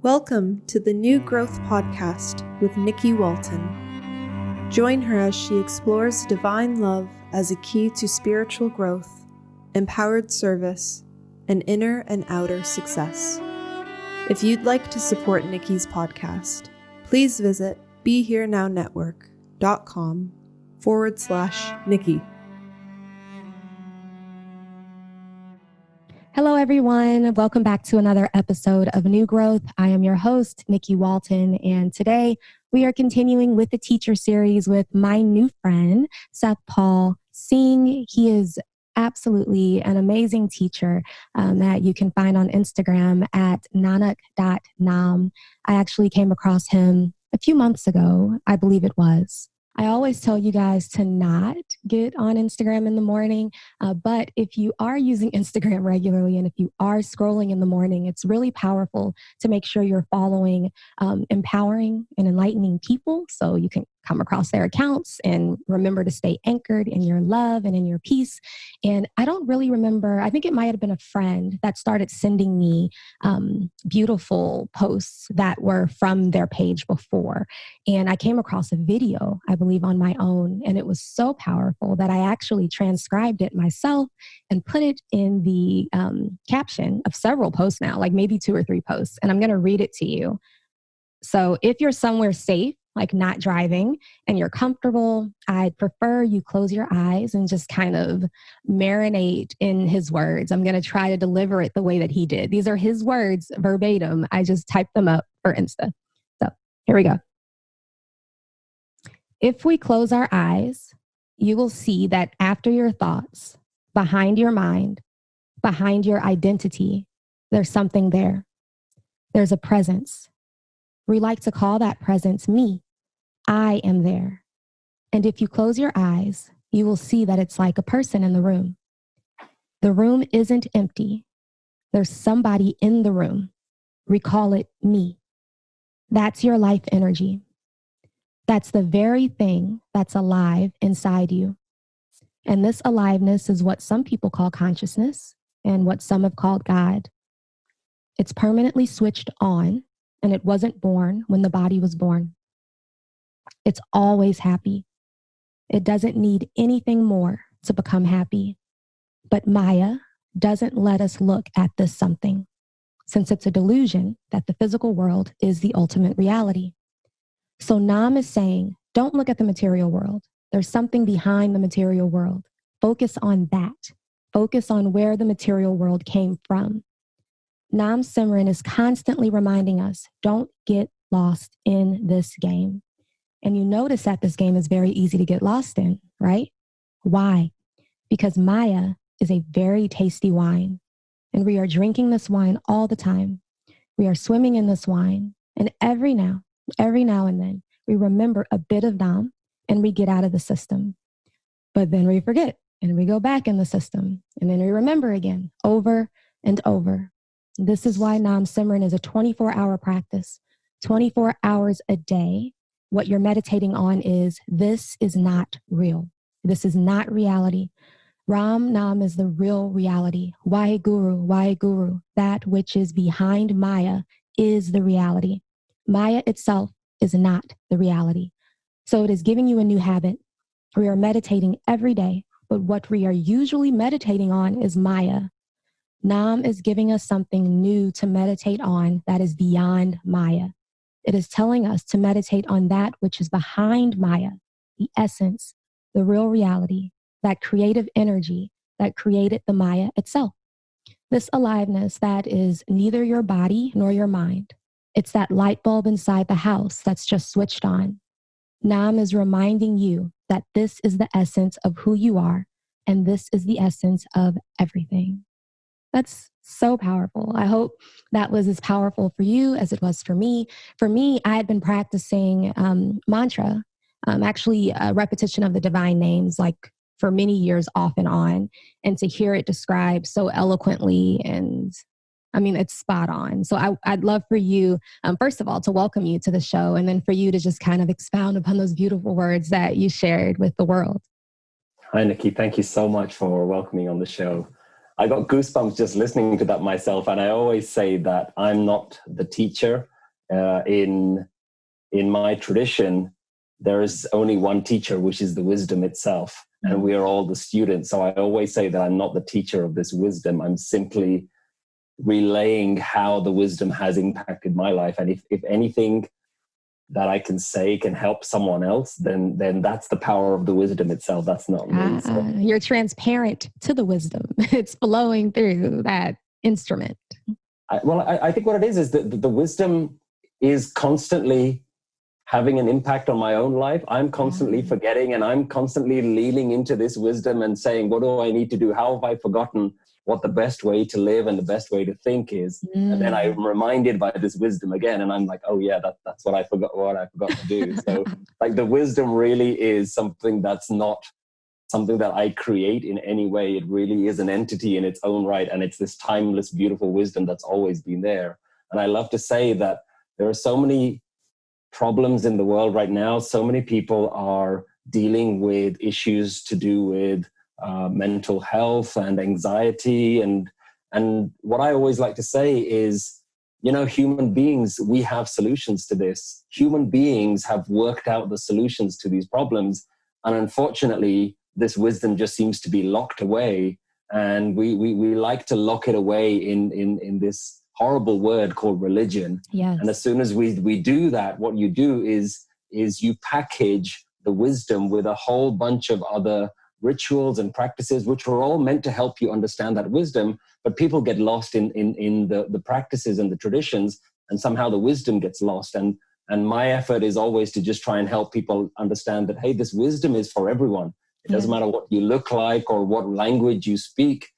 Welcome to the New Growth Podcast with Nikki Walton. Join her as she explores divine love as a key to spiritual growth, empowered service, and inner and outer success. If you'd like to support Nikki's podcast, please visit BeHereNowNetwork.com/Nikki. Hello, everyone. Welcome back to another episode of New Growth. I am your host, Nikki Walton, and today we are continuing with the teacher series with my new friend, Satpal Singh. He is absolutely an amazing teacher that you can find on Instagram at nanak.nam. I actually came across him a few months ago, I believe it was. I always tell you guys to not get on Instagram in the morning, but if you are using Instagram regularly and if you are scrolling in the morning, it's really powerful to make sure you're following empowering and enlightening people so you can come across their accounts and remember to stay anchored in your love and in your peace. And I don't really remember, I think it might have been a friend that started sending me beautiful posts that were from their page before. And I came across a video, I believe on my own, and it was so powerful that I actually transcribed it myself and put it in the caption of several posts now, like maybe 2 or 3 posts. And I'm going to read it to you. So if you're somewhere safe, like not driving, and you're comfortable, I'd prefer you close your eyes and just kind of marinate in his words. I'm going to try to deliver it the way that he did. These are his words verbatim. I just typed them up for Insta. So here we go. If we close our eyes, you will see that after your thoughts, behind your mind, behind your identity, there's something there. There's a presence. We like to call that presence me. I am there. And if you close your eyes, you will see that it's like a person in the room. The room isn't empty. There's somebody in the room. We call it me. That's your life energy. That's the very thing that's alive inside you. And this aliveness is what some people call consciousness and what some have called God. It's permanently switched on, and it wasn't born when the body was born. It's always happy. It doesn't need anything more to become happy. But Maya doesn't let us look at this something, since it's a delusion that the physical world is the ultimate reality. So Nam is saying, don't look at the material world. There's something behind the material world. Focus on that. Focus on where the material world came from. Nam Simran is constantly reminding us, don't get lost in this game. And you notice that this game is very easy to get lost in, right? Why? Because Maya is a very tasty wine, and we are drinking this wine all the time. We are swimming in this wine, and every now and then, we remember a bit of Nam, and we get out of the system. But then we forget, and we go back in the system, and then we remember again, over and over. This is why Nam Simran is a 24-hour practice, 24 hours a day. What you're meditating on is, this is not real. This is not reality. Ram Nam is the real reality. Waheguru, that which is behind Maya is the reality. Maya itself is not the reality. So it is giving you a new habit. We are meditating every day, but what we are usually meditating on is Maya. Nam is giving us something new to meditate on that is beyond Maya. It is telling us to meditate on that which is behind Maya, the essence, the real reality, that creative energy that created the Maya itself. This aliveness that is neither your body nor your mind. It's that light bulb inside the house that's just switched on. Nam is reminding you that this is the essence of who you are, and this is the essence of everything. That's so powerful. I hope that was as powerful for you as it was for me. For me, I had been practicing mantra, actually a repetition of the divine names, like for many years off and on. And to hear it described so eloquently, and I mean, it's spot on. So I'd love for you, first of all, to welcome you to the show, and then for you to just kind of expound upon those beautiful words that you shared with the world. Hi, Nikki. Thank you so much for welcoming on the show. I got goosebumps just listening to that myself. And I always say that I'm not the teacher. in my tradition, there is only one teacher, which is the wisdom itself. And we are all the students. So I always say that I'm not the teacher of this wisdom. I'm simply relaying how the wisdom has impacted my life. And if anything that I can say can help someone else, then that's the power of the wisdom itself. That's not me. So. You're transparent to the wisdom. It's flowing through that instrument. I think what it is that the wisdom is constantly having an impact on my own life. I'm constantly forgetting, and I'm constantly leaning into this wisdom and saying, what do I need to do? How have I forgotten what the best way to live and the best way to think is? And then I'm reminded by this wisdom again, and I'm like, oh yeah, that's what I forgot to do. So like the wisdom really is something that's not something that I create in any way. It really is an entity in its own right. And it's this timeless, beautiful wisdom that's always been there. And I love to say that there are so many problems in the world right now. So many people are dealing with issues to do with mental health and anxiety. And what I always like to say is, human beings, we have solutions to this. Human beings have worked out the solutions to these problems. And unfortunately, this wisdom just seems to be locked away. And we like to lock it away in this horrible word called religion. Yes. And as soon as we do that, what you do is you package the wisdom with a whole bunch of other rituals and practices, which are all meant to help you understand that wisdom. But people get lost in the practices and the traditions, and somehow the wisdom gets lost. And my effort is always to just try and help people understand that, hey, this wisdom is for everyone. It doesn't matter what you look like or what language you speak.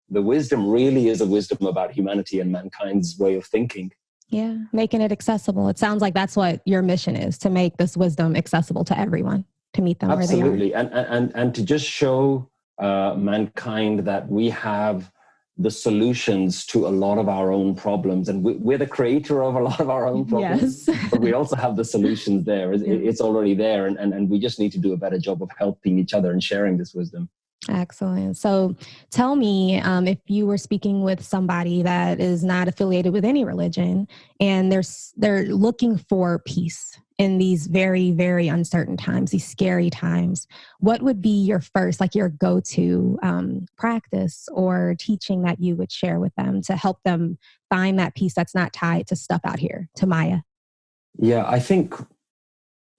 The wisdom really is a wisdom about humanity and mankind's way of thinking. Yeah, making it accessible. It sounds like that's what your mission is, to make this wisdom accessible to everyone, to meet them where they are. Absolutely. And to just show mankind that we have the solutions to a lot of our own problems. And we're the creator of a lot of our own problems. Yes. But we also have the solutions there. It's already there. And we just need to do a better job of helping each other and sharing this wisdom. Excellent. So tell me, if you were speaking with somebody that is not affiliated with any religion and they're looking for peace in these very, very uncertain times, these scary times, what would be your first, like your go-to practice or teaching that you would share with them to help them find that peace that's not tied to stuff out here, to Maya? Yeah, I think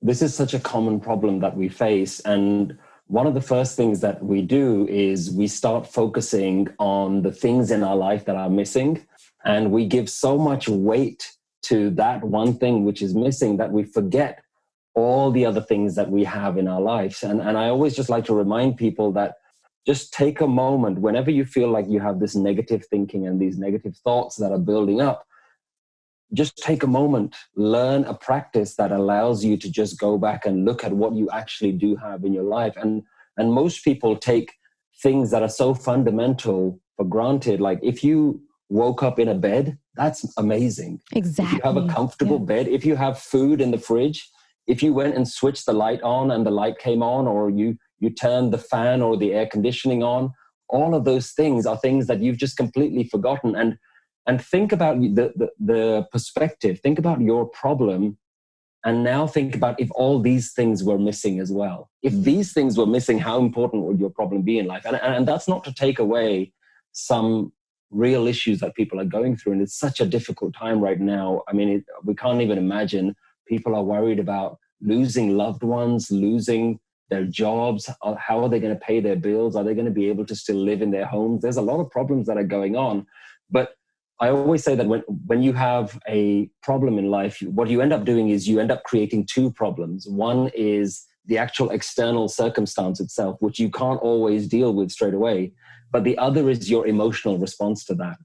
this is such a common problem that we face. And one of the first things that we do is we start focusing on the things in our life that are missing. And we give so much weight to that one thing which is missing that we forget all the other things that we have in our lives. And I always just like to remind people that just take a moment whenever you feel like you have this negative thinking and these negative thoughts that are building up. Just take a moment, learn a practice that allows you to just go back and look at what you actually do have in your life. And most people take things that are so fundamental for granted. Like if you woke up in a bed, that's amazing. Exactly. If you have a comfortable bed, if you have food in the fridge, if you went and switched the light on and the light came on, or you turned the fan or the air conditioning on, all of those things are things that you've just completely forgotten. And think about the perspective. Think about your problem. And now think about if all these things were missing as well. If these things were missing, how important would your problem be in life? And that's not to take away some real issues that people are going through. And it's such a difficult time right now. I mean, we can't even imagine. People are worried about losing loved ones, losing their jobs. How are they going to pay their bills? Are they going to be able to still live in their homes? There's a lot of problems that are going on. But I always say that when you have a problem in life, what you end up doing is you end up creating two problems. One is the actual external circumstance itself, which you can't always deal with straight away. But the other is your emotional response to that.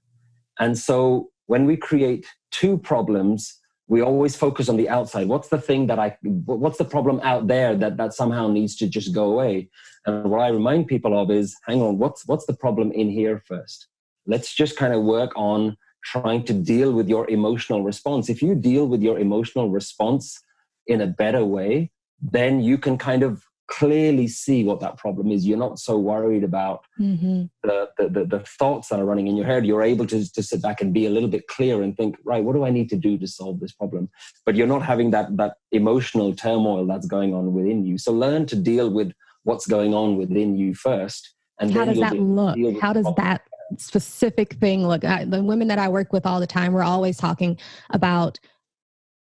And so when we create two problems, we always focus on the outside. What's the problem out there that somehow needs to just go away? And what I remind people of is, hang on, what's the problem in here first? Let's just kind of work on trying to deal with your emotional response. If you deal with your emotional response in a better way, then you can kind of clearly see what that problem is. You're not so worried about the thoughts that are running in your head. You're able to sit back and be a little bit clear and think, right, what do I need to do to solve this problem? But you're not having that emotional turmoil that's going on within you. So learn to deal with what's going on within you first. And how then does that look? How does that specific thing look? The women that I work with all the time, we're always talking about,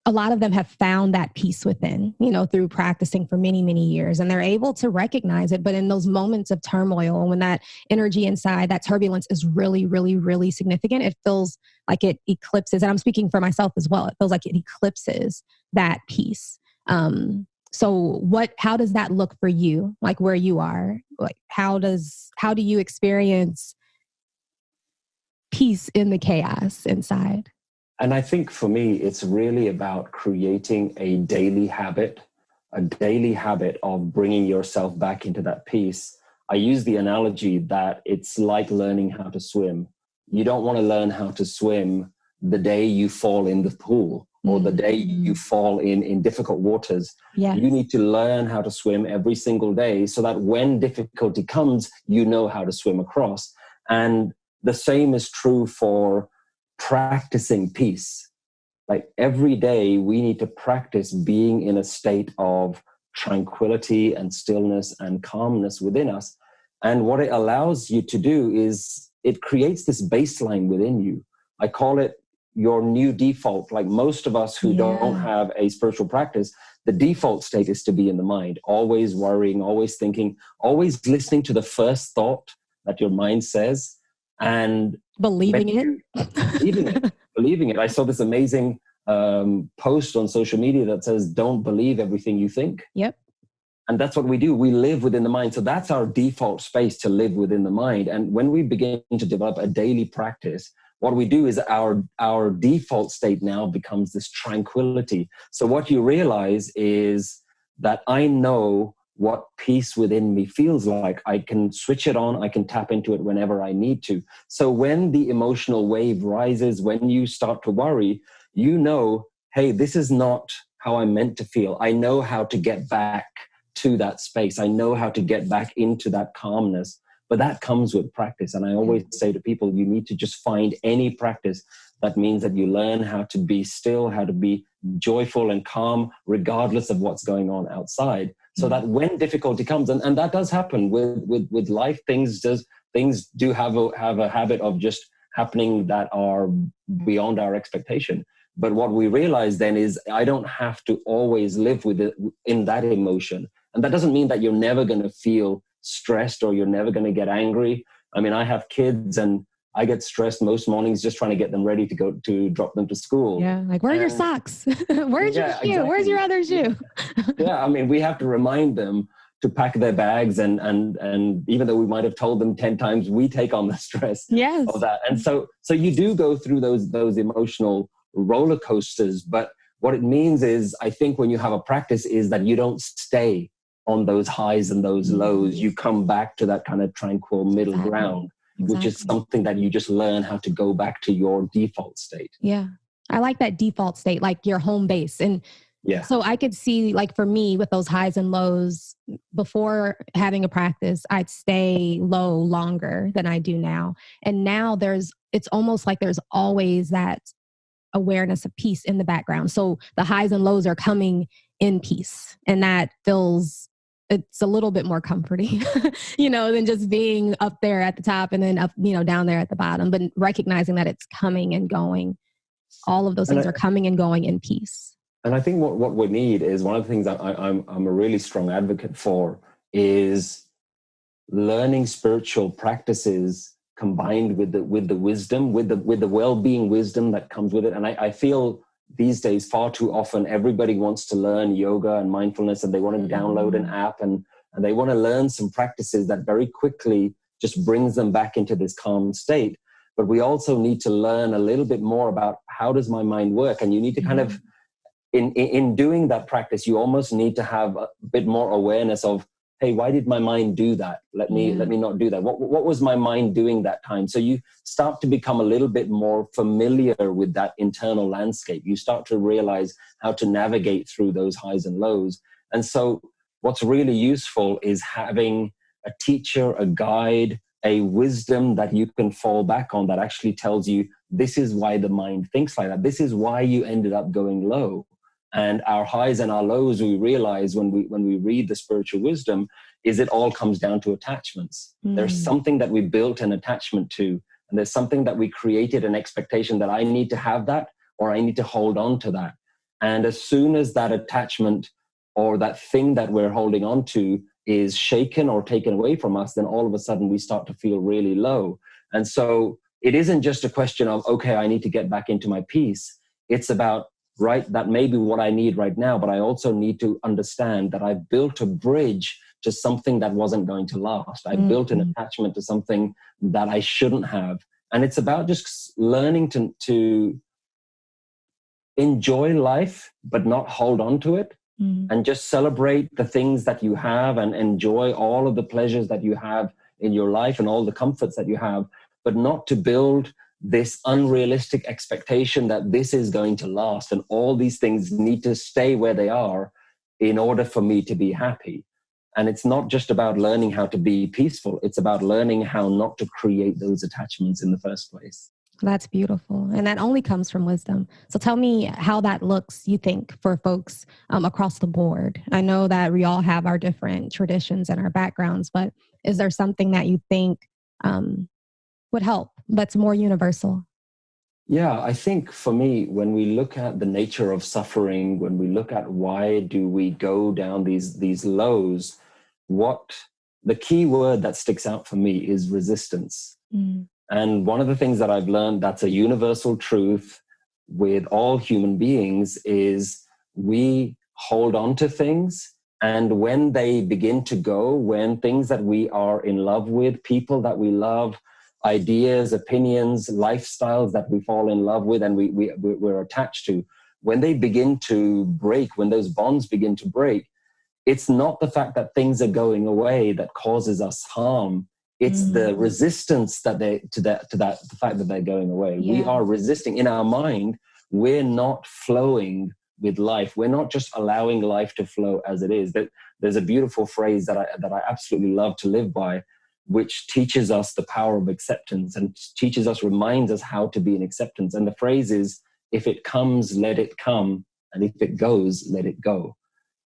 a lot of them have found that peace within, through practicing for many, many years, and they're able to recognize it. But in those moments of turmoil, when that energy inside, that turbulence is really, really, really significant, it feels like it eclipses, and I'm speaking for myself as well, it feels like it eclipses that peace. So how does that look for you? Like where you are, like how do you experience peace in the chaos inside? And I think for me, it's really about creating a daily habit of bringing yourself back into that peace. I use the analogy that it's like learning how to swim. You don't want to learn how to swim the day you fall in the pool or the day you fall in difficult waters. Yes. You need to learn how to swim every single day so that when difficulty comes, you know how to swim across. And the same is true for practicing peace. Like every day we need to practice being in a state of tranquility and stillness and calmness within us. And what it allows you to do is it creates this baseline within you. I call it your new default. Like most of us who don't have a spiritual practice, the default state is to be in the mind, always worrying, always thinking, always listening to the first thought that your mind says and believing it. Believing it. I saw this amazing post on social media that says, don't believe everything you think. Yep. And that's what we do. We live within the mind. So that's our default space, to live within the mind. And when we begin to develop a daily practice, what we do is our default state now becomes this tranquility. So what you realize is that I know what peace within me feels like. I can switch it on. I can tap into it whenever I need to. So when the emotional wave rises, when you start to worry, you know, hey, this is not how I'm meant to feel. I know how to get back to that space. I know how to get back into that calmness. But that comes with practice. And I always say to people, you need to just find any practice that means that you learn how to be still, how to be joyful and calm, regardless of what's going on outside. So that when difficulty comes, and that does happen with life, things do have a habit of just happening that are beyond our expectation. But what we realize then is I don't have to always live with it in that emotion. And that doesn't mean that you're never going to feel stressed or you're never going to get angry. I mean, I have kids and I get stressed most mornings just trying to get them ready to drop them to school. Yeah, like, where are your socks? Where's your shoe? Exactly. Where's your other shoe? Yeah, I mean, we have to remind them to pack their bags, and even though we might have told them 10 times, we take on the stress of that. And so you do go through those emotional roller coasters. But what it means is, I think when you have a practice, is that you don't stay on those highs and those lows. You come back to that kind of tranquil middle ground. Exactly. Which is something that you just learn how to go back to your default state. Yeah. I like that default state, like your home base. And so I could see, like for me, with those highs and lows, before having a practice, I'd stay low longer than I do now. And now it's almost like there's always that awareness of peace in the background. So the highs and lows are coming in peace. And that it's a little bit more comforting, than just being up there at the top and then up, down there at the bottom, but recognizing that it's coming and going. All of those things are coming and going in peace. And I think what we need is, one of the things that I'm a really strong advocate for is learning spiritual practices combined with the wisdom, with the well-being wisdom that comes with it. And I feel these days, far too often, everybody wants to learn yoga and mindfulness, and they want to download an app and they want to learn some practices that very quickly just brings them back into this calm state. But we also need to learn a little bit more about how does my mind work? And you need to kind of, in doing that practice, you almost need to have a bit more awareness of, hey, why did my mind do that? Let me not do that. What was my mind doing that time? So you start to become a little bit more familiar with that internal landscape. You start to realize how to navigate through those highs and lows. And so what's really useful is having a teacher, a guide, a wisdom that you can fall back on that actually tells you this is why the mind thinks like that. This is why you ended up going low. And our highs and our lows, we realize when we read the spiritual wisdom, is it all comes down to attachments. There's something that we built an attachment to, and there's something that we created an expectation that I need to have that, or I need to hold on to that. And as soon as that attachment or that thing that we're holding on to is shaken or taken away from us, then all of a sudden we start to feel really low. And so it isn't just a question of, okay, I need to get back into my peace. It's about, right, that may be what I need right now, but I also need to understand that I've built a bridge to something that wasn't going to last. I built an attachment to something that I shouldn't have. And it's about just learning to enjoy life, but not hold on to it. And just celebrate the things that you have and enjoy all of the pleasures that you have in your life and all the comforts that you have, but not to build this unrealistic expectation that this is going to last and all these things need to stay where they are in order for me to be happy. And it's not just about learning how to be peaceful. It's about learning how not to create those attachments in the first place. That's beautiful. And that only comes from wisdom. So tell me how that looks, you think, for folks across the board. I know that we all have our different traditions and our backgrounds, but is there something that you think would help that's more universal? Yeah, I think for me, when we look at the nature of suffering, when we look at why do we go down these lows, what the key word that sticks out for me is resistance. And one of the things that I've learned that's a universal truth with all human beings is we hold on to things. And when they begin to go, when things that we are in love with, people that we love, ideas, opinions, lifestyles that we fall in love with and we're attached to, when they begin to break, when those bonds begin to break, it's not the fact that things are going away that causes us harm. It's the resistance that the fact that they're going away. Yeah. We are resisting in our mind. We're not flowing with life. We're not just allowing life to flow as it is. There's a beautiful phrase that I absolutely love to live by, which teaches us the power of acceptance and reminds us how to be in acceptance. And the phrase is, if it comes, let it come. And if it goes, let it go.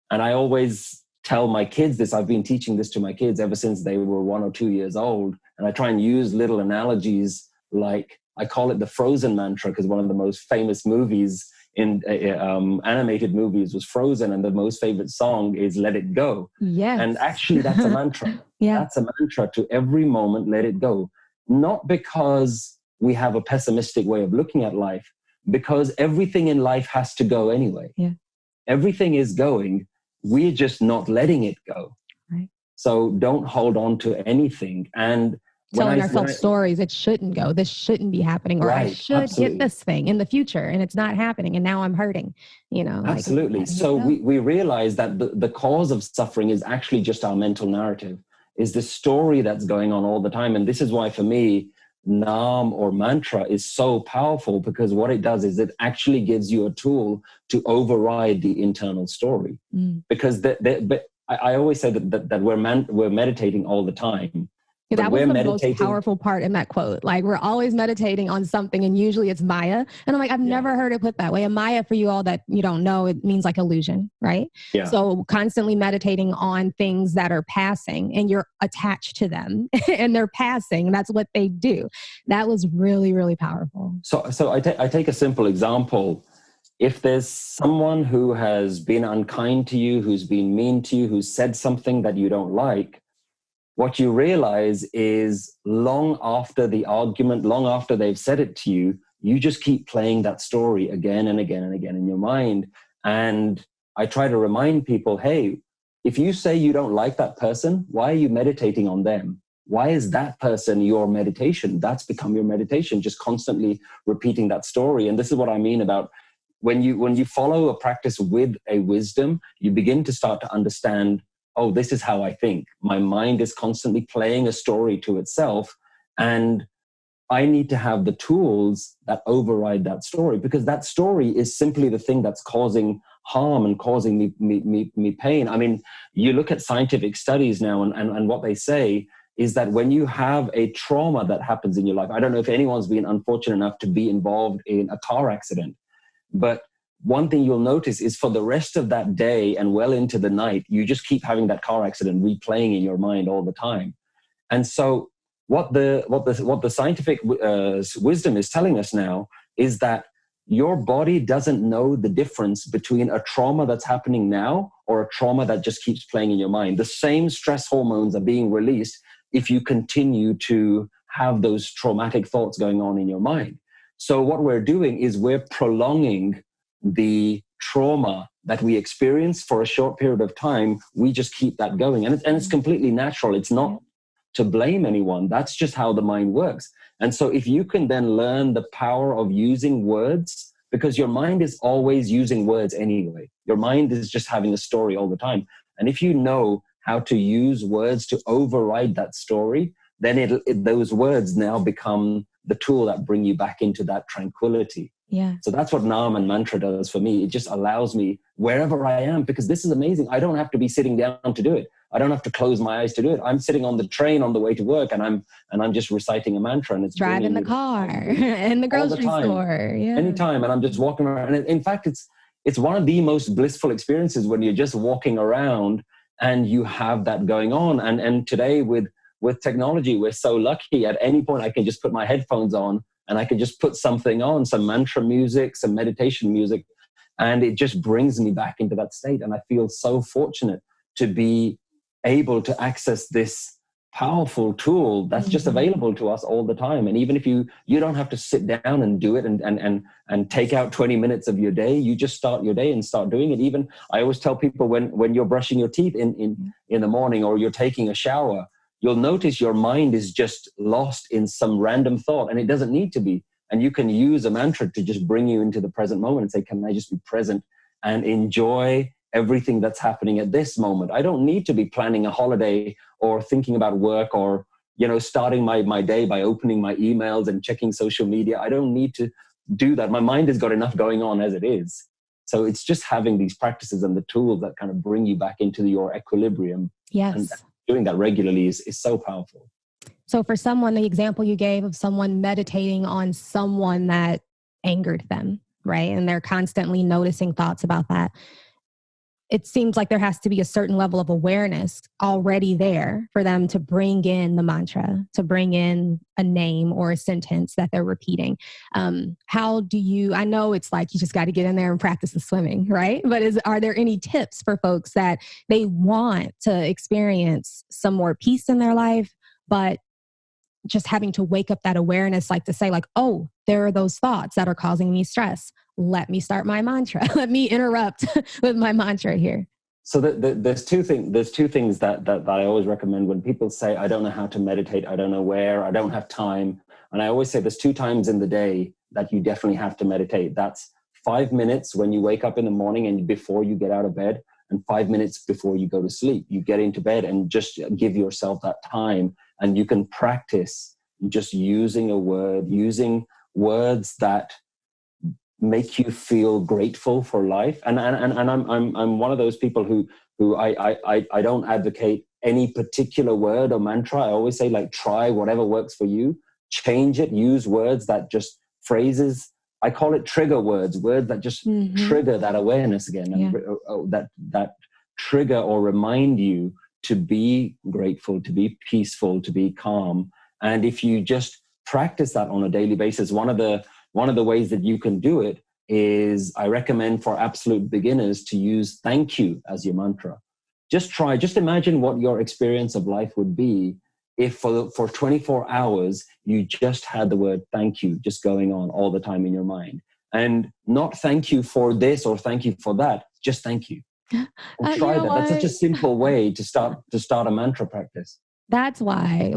And I always tell my kids this. I've been teaching this to my kids ever since they were 1 or 2 years old. And I try and use little analogies like, I call it the Frozen mantra, because one of the most famous movies in animated movies was Frozen, and the most favorite song is Let It Go. Yes. And actually that's a mantra. Yeah. That's a mantra to every moment, let it go. Not because we have a pessimistic way of looking at life, because everything in life has to go anyway. Yeah. Everything is going. We're just not letting it go. Right. So don't hold on to anything. And telling ourselves stories, it shouldn't go, this shouldn't be happening, or right, I should get this thing in the future and it's not happening and now I'm hurting, Absolutely. Like, so we realize that the cause of suffering is actually just our mental narrative, is the story that's going on all the time. And this is why for me, Naam or mantra is so powerful, because what it does is it actually gives you a tool to override the internal story. Because but I always say that we're meditating all the time. That was the most powerful part in that quote. Like, we're always meditating on something, and usually it's Maya. And I'm like, I've never heard it put that way. And Maya, for you all that you don't know, it means like illusion, right? Yeah. So constantly meditating on things that are passing, and you're attached to them, and they're passing. And that's what they do. That was really, really powerful. So I take a simple example. If there's someone who has been unkind to you, who's been mean to you, who's said something that you don't like, what you realize is long after the argument, long after they've said it to you, you just keep playing that story again and again and again in your mind. And I try to remind people, hey, if you say you don't like that person, why are you meditating on them? Why is that person your meditation? That's become your meditation, just constantly repeating that story. And this is what I mean about when you follow a practice with a wisdom, you begin to start to understand, oh, this is how I think. My mind is constantly playing a story to itself, and I need to have the tools that override that story, because that story is simply the thing that's causing harm and causing me pain. I mean, you look at scientific studies now, and what they say is that when you have a trauma that happens in your life, I don't know if anyone's been unfortunate enough to be involved in a car accident, but one thing you'll notice is for the rest of that day and well into the night, you just keep having that car accident replaying in your mind all the time. And so what the scientific wisdom is telling us now is that your body doesn't know the difference between a trauma that's happening now or a trauma that just keeps playing in your mind. The same stress hormones are being released if you continue to have those traumatic thoughts going on in your mind. So what we're doing is we're prolonging the trauma that we experience for a short period of time. We just keep that going. And it's completely natural. It's not to blame anyone. That's just how the mind works. And so if you can then learn the power of using words, because your mind is always using words anyway. Your mind is just having a story all the time. And if you know how to use words to override that story, then those words now become the tool that bring you back into that tranquility. Yeah. So that's what Naam and mantra does for me. It just allows me wherever I am, because this is amazing. I don't have to be sitting down to do it. I don't have to close my eyes to do it. I'm sitting on the train on the way to work, and I'm just reciting a mantra, and it's driving the car in the grocery store. Yeah. Anytime. And I'm just walking around. And in fact, it's one of the most blissful experiences when you're just walking around and you have that going on. And today with technology, we're so lucky. At any point, I can just put my headphones on and I can just put something on, some mantra music, some meditation music, and it just brings me back into that state. And I feel so fortunate to be able to access this powerful tool that's just available to us all the time. And even if you don't have to sit down and do it and take out 20 minutes of your day, you just start your day and start doing it. Even I always tell people when you're brushing your teeth in the morning, or you're taking a shower, you'll notice your mind is just lost in some random thought, and it doesn't need to be. And you can use a mantra to just bring you into the present moment and say, can I just be present and enjoy everything that's happening at this moment? I don't need to be planning a holiday or thinking about work, or, starting my day by opening my emails and checking social media. I don't need to do that. My mind has got enough going on as it is. So it's just having these practices and the tools that kind of bring you back into your equilibrium. Yes. And doing that regularly is so powerful. So for someone, the example you gave of someone meditating on someone that angered them, right? And they're constantly noticing thoughts about that. It seems like there has to be a certain level of awareness already there for them to bring in the mantra, to bring in a name or a sentence that they're repeating. How do you, I know it's like you just got to get in there and practice the swimming, right? But are there any tips for folks that they want to experience some more peace in their life, but just having to wake up that awareness, like to say like, oh, there are those thoughts that are causing me stress. Let me start my mantra. Let me interrupt with my mantra here. So there's two things that I always recommend when people say, I don't know how to meditate, I don't know where, I don't have time. And I always say there's 2 times in the day that you definitely have to meditate. That's 5 minutes when you wake up in the morning and before you get out of bed, and 5 minutes before you go to sleep. You get into bed and just give yourself that time, and you can practice just using using words that make you feel grateful for life. And I'm one of those people who I don't advocate any particular word or mantra. I always say, like, try whatever works for you, change it, use words that just phrases. I call it trigger words that just trigger that awareness again, and that trigger or remind you to be grateful, to be peaceful, to be calm. And if you just practice that on a daily basis, one of the ways that you can do it is, I recommend for absolute beginners to use thank you as your mantra. Just imagine what your experience of life would be if for 24 hours, you just had the word thank you just going on all the time in your mind. And not thank you for this or thank you for that, just thank you. And try that. That's such a simple way to start a mantra practice. That's why,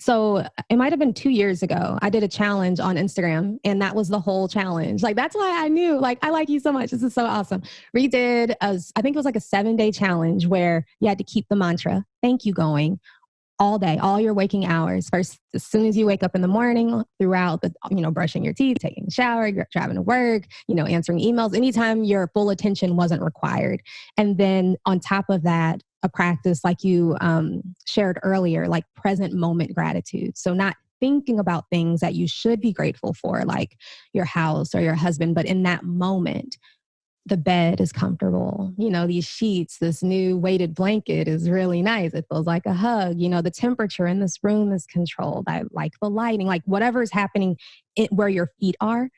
so it might have been 2 years ago, I did a challenge on Instagram, and that was the whole challenge. That's why I knew, I like you so much. This is so awesome. We did, I think it was like a 7-day challenge where you had to keep the mantra, thank you, going all day, all your waking hours. First, as soon as you wake up in the morning, throughout the, brushing your teeth, taking a shower, driving to work, answering emails, anytime your full attention wasn't required. And then on top of that, a practice like you shared earlier, like present moment gratitude. So not thinking about things that you should be grateful for, like your house or your husband, but in that moment, the bed is comfortable. These sheets, this new weighted blanket is really nice. It feels like a hug. The temperature in this room is controlled. I like the lighting, like whatever is happening where your feet are,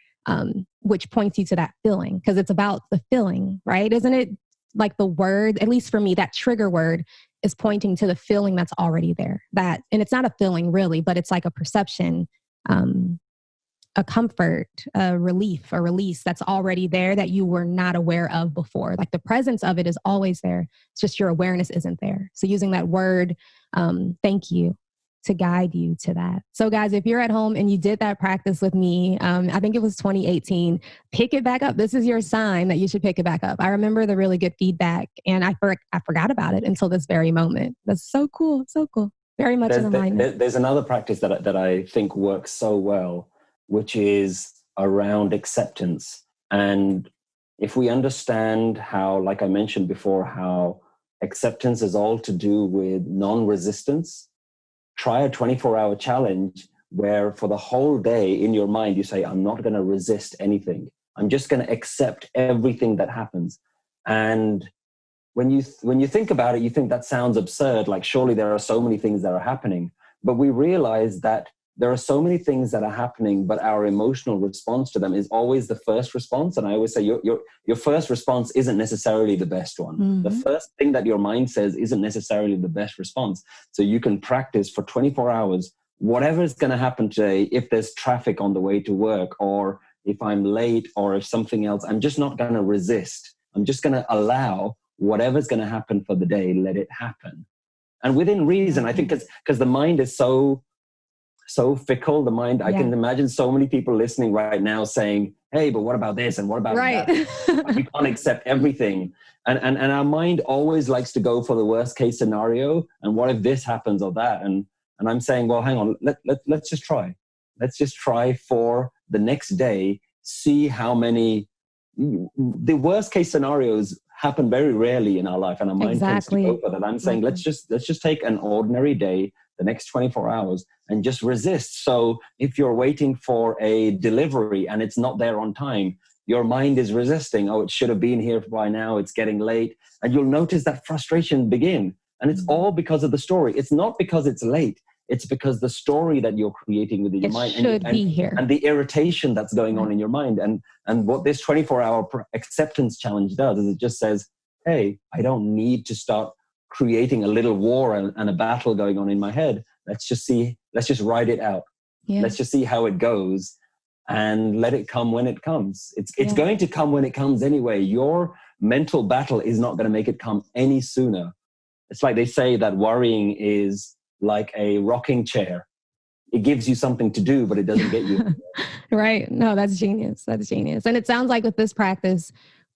which points you to that feeling, because it's about the feeling, right? Isn't it like the word, at least for me, that trigger word is pointing to the feeling that's already there. And it's not a feeling really, but it's like a perception, a comfort, a relief, a release that's already there that you were not aware of before. Like the presence of it is always there. It's just your awareness isn't there. So using that word, thank you, to guide you to that. So guys, if you're at home and you did that practice with me, I think it was 2018, pick it back up. This is your sign that you should pick it back up. I remember the really good feedback, and I forgot about it until this very moment. That's so cool. So cool. Very much in alignment. There's another practice that I think works so well, which is around acceptance. And if we understand how, like I mentioned before, how acceptance is all to do with non-resistance, try a 24-hour challenge where for the whole day in your mind, you say, I'm not going to resist anything. I'm just going to accept everything that happens. And when you think about it, you think that sounds absurd. Like, surely there are so many things that are happening. But we realize that there are so many things that are happening, but our emotional response to them is always the first response. And I always say your first response isn't necessarily the best one. Mm-hmm. The first thing that your mind says isn't necessarily the best response. So you can practice for 24 hours, whatever is going to happen today. If there's traffic on the way to work, or if I'm late, or if something else, I'm just not going to resist. I'm just going to allow whatever's going to happen for the day, let it happen. And within reason, I think because the mind is so fickle, the mind, yeah. I can imagine so many people listening right now saying, hey, but what about this? And what about that? You can't accept everything. And our mind always likes to go for the worst case scenario. And what if this happens or that? And I'm saying, well, hang on, let's just try. Let's just try for the next day, see how many, the worst case scenarios happen very rarely in our life. And our mind tends to go for that. I'm saying, let's just take an ordinary day, the next 24 hours, and just resist. So if you're waiting for a delivery and it's not there on time, your mind is resisting. Oh, it should have been here by now. It's getting late. And you'll notice that frustration begin. And it's all because of the story. It's not because it's late. It's because the story that you're creating within your mind should be here. And the irritation that's going on in your mind. And what this 24-hour acceptance challenge does is it just says, hey, I don't need to start creating a little war and a battle going on in my head. Let's just ride it out. Yeah. Let's just see how it goes and let it come when it comes. It's going to come when it comes anyway. Your mental battle is not going to make it come any sooner. It's like they say that worrying is like a rocking chair. It gives you something to do, but it doesn't get you. Right. No, that's genius. That's genius. And it sounds like with this practice,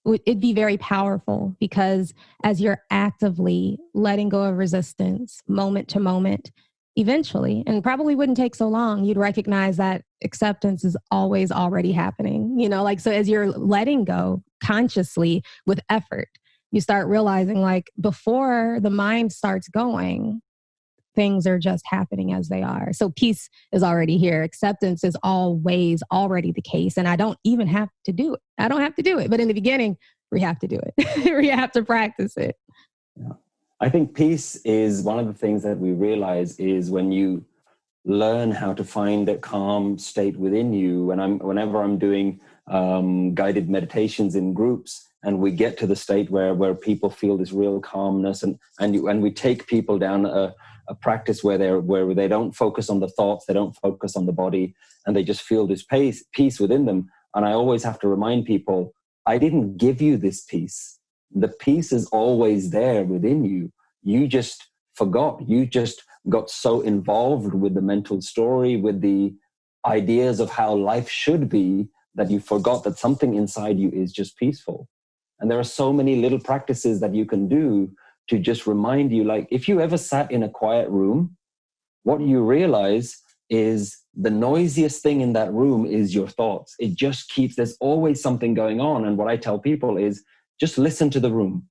it'd be very powerful because as you're actively letting go of resistance moment to moment, eventually, and probably wouldn't take so long, you'd recognize that acceptance is always already happening. So as you're letting go consciously with effort, you start realizing like before the mind starts going, things are just happening as they are. So peace is already here. Acceptance is always already the case. And I don't even have to do it. I don't have to do it. But in the beginning, we have to do it. We have to practice it. Yeah. I think peace is one of the things that we realize is when you learn how to find that calm state within you. Whenever I'm doing guided meditations in groups, and we get to the state where people feel this real calmness, and we take people down a practice where they don't focus on the thoughts, they don't focus on the body, and they just feel this peace within them. And I always have to remind people, I didn't give you this peace. The peace is always there within you. You just forgot. You just got so involved with the mental story, with the ideas of how life should be, that you forgot that something inside you is just peaceful. And there are so many little practices that you can do to just remind you, like if you ever sat in a quiet room what you realize is the noisiest thing in that room is your thoughts. It just keeps, there's always something going on. And what I tell people is just listen to the room.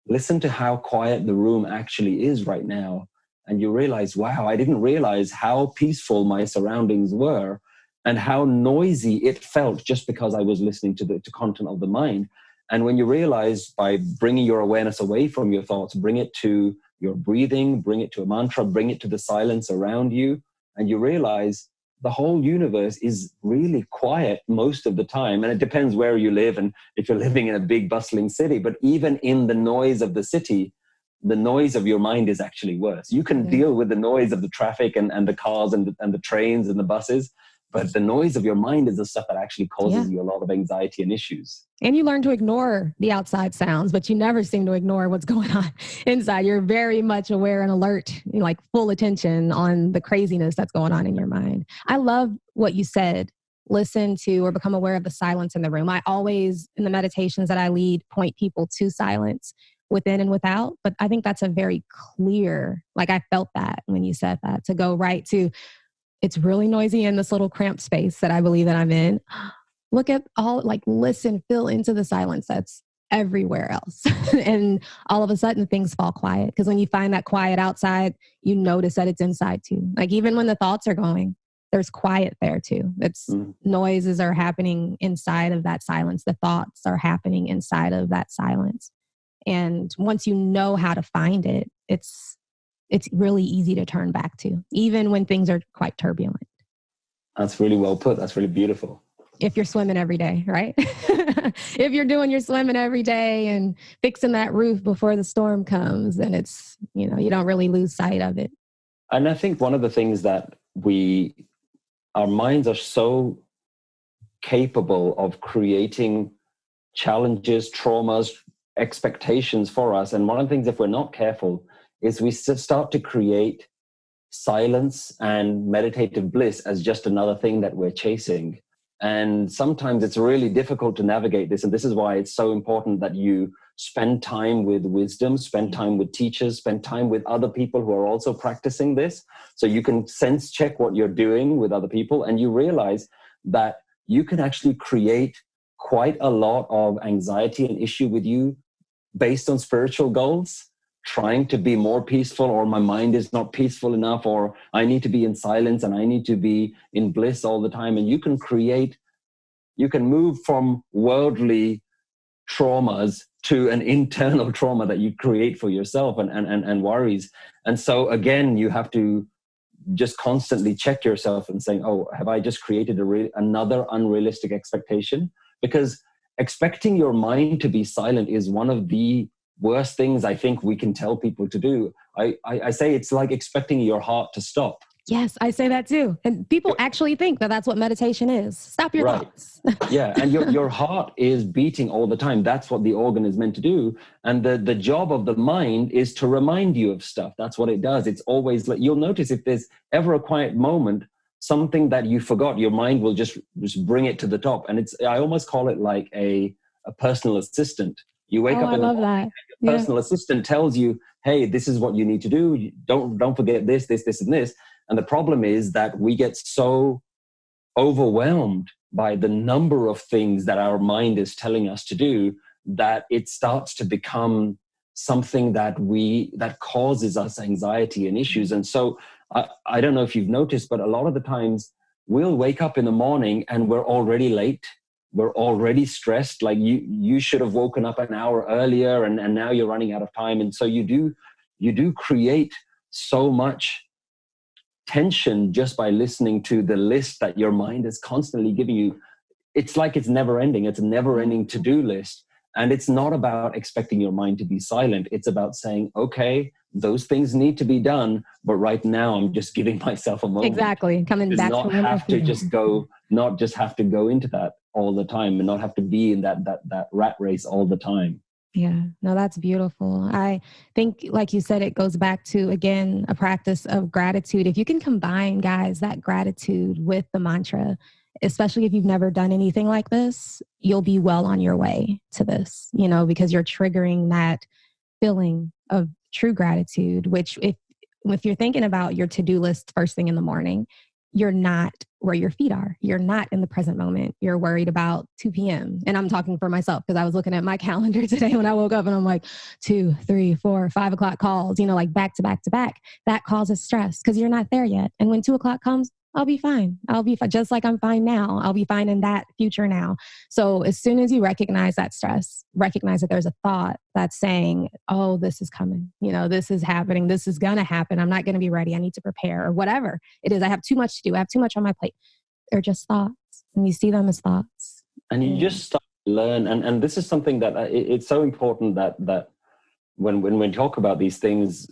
Listen to how quiet the room actually is right now. And you realize, wow, I didn't realize how peaceful my surroundings were and how noisy it felt just because I was listening to the content of the mind. And when you realize by bringing your awareness away from your thoughts, bring it to your breathing, bring it to a mantra, bring it to the silence around you, and you realize the whole universe is really quiet most of the time. And it depends where you live and if you're living in a big bustling city. But even in the noise of the city, the noise of your mind is actually worse. You can deal with the noise of the traffic and the cars and the trains and the buses, but the noise of your mind is the stuff that actually causes you a lot of anxiety and issues. And you learn to ignore the outside sounds, but you never seem to ignore what's going on inside. You're very much aware and alert, like full attention on the craziness that's going on in your mind. I love what you said. Listen to or become aware of the silence in the room. I always, in the meditations that I lead, point people to silence within and without. But I think that's a very clear, like I felt that when you said that, to go right to, it's really noisy in this little cramped space that I believe that I'm in. Look at all, like listen, feel into the silence that's everywhere else. And all of a sudden things fall quiet. Because when you find that quiet outside, you notice that it's inside too. Like even when the thoughts are going, there's quiet there too. It's noises are happening inside of that silence. The thoughts are happening inside of that silence. And once you know how to find it, it's really easy to turn back to, even when things are quite turbulent. That's really well put. That's really beautiful. If you're swimming every day, right? If you're doing your swimming every day and fixing that roof before the storm comes, then it's, you don't really lose sight of it. And I think one of the things that our minds are so capable of creating challenges, traumas, expectations for us. And one of the things, if we're not careful, is we start to create silence and meditative bliss as just another thing that we're chasing. And sometimes it's really difficult to navigate this. And this is why it's so important that you spend time with wisdom, spend time with teachers, spend time with other people who are also practicing this. So you can sense check what you're doing with other people. And you realize that you can actually create quite a lot of anxiety and issue with you based on spiritual goals, trying to be more peaceful, or my mind is not peaceful enough, or I need to be in silence and I need to be in bliss all the time. And you can move from worldly traumas to an internal trauma that you create for yourself and worries. And so again, you have to just constantly check yourself and saying, oh, have I just created another unrealistic expectation? Because expecting your mind to be silent is one of the worst things I think we can tell people to do. I say it's like expecting your heart to stop. Yes, I say that too. And people actually think that that's what meditation is. Stop your thoughts. Yeah, and your heart is beating all the time. That's what the organ is meant to do. And the job of the mind is to remind you of stuff. That's what it does. It's always like, you'll notice if there's ever a quiet moment, something that you forgot, your mind will just bring it to the top. And I almost call it like a personal assistant. You wake up in the morning, your personal assistant tells you, hey, this is what you need to do. Don't forget this, and this. And the problem is that we get so overwhelmed by the number of things that our mind is telling us to do that it starts to become something that causes us anxiety and issues. And so I don't know if you've noticed, but a lot of the times we'll wake up in the morning and we're already late. We're already stressed. Like you should have woken up an hour earlier and now you're running out of time. And so you do create so much tension just by listening to the list that your mind is constantly giving you. It's like it's never ending. It's a never ending to-do list. And it's not about expecting your mind to be silent. It's about saying, okay, those things need to be done, but right now I'm just giving myself a moment. Exactly. Coming back not just have to go into that all the time and not have to be in that rat race all the time. Yeah, no, that's beautiful. I think, like you said, it goes back to, again, a practice of gratitude. If you can combine, guys, that gratitude with the mantra, especially if you've never done anything like this, you'll be well on your way to this, because you're triggering that feeling of true gratitude, which if if you're thinking about your to-do list first thing in the morning, you're not where your feet are. You're not in the present moment. You're worried about 2 p.m. And I'm talking for myself because I was looking at my calendar today when I woke up and I'm like 2, 3, 4, 5 o'clock calls, like back to back to back. That causes stress because you're not there yet. And when 2 o'clock comes, I'll be fine. I'll be fine. Just like I'm fine now. I'll be fine in that future now. So as soon as you recognize that stress, recognize that there's a thought that's saying, oh, this is coming. This is happening. This is going to happen. I'm not going to be ready. I need to prepare or whatever it is. I have too much to do. I have too much on my plate. They're just thoughts. And you see them as thoughts. And you just start to learn. And this is something that it's so important that when we talk about these things,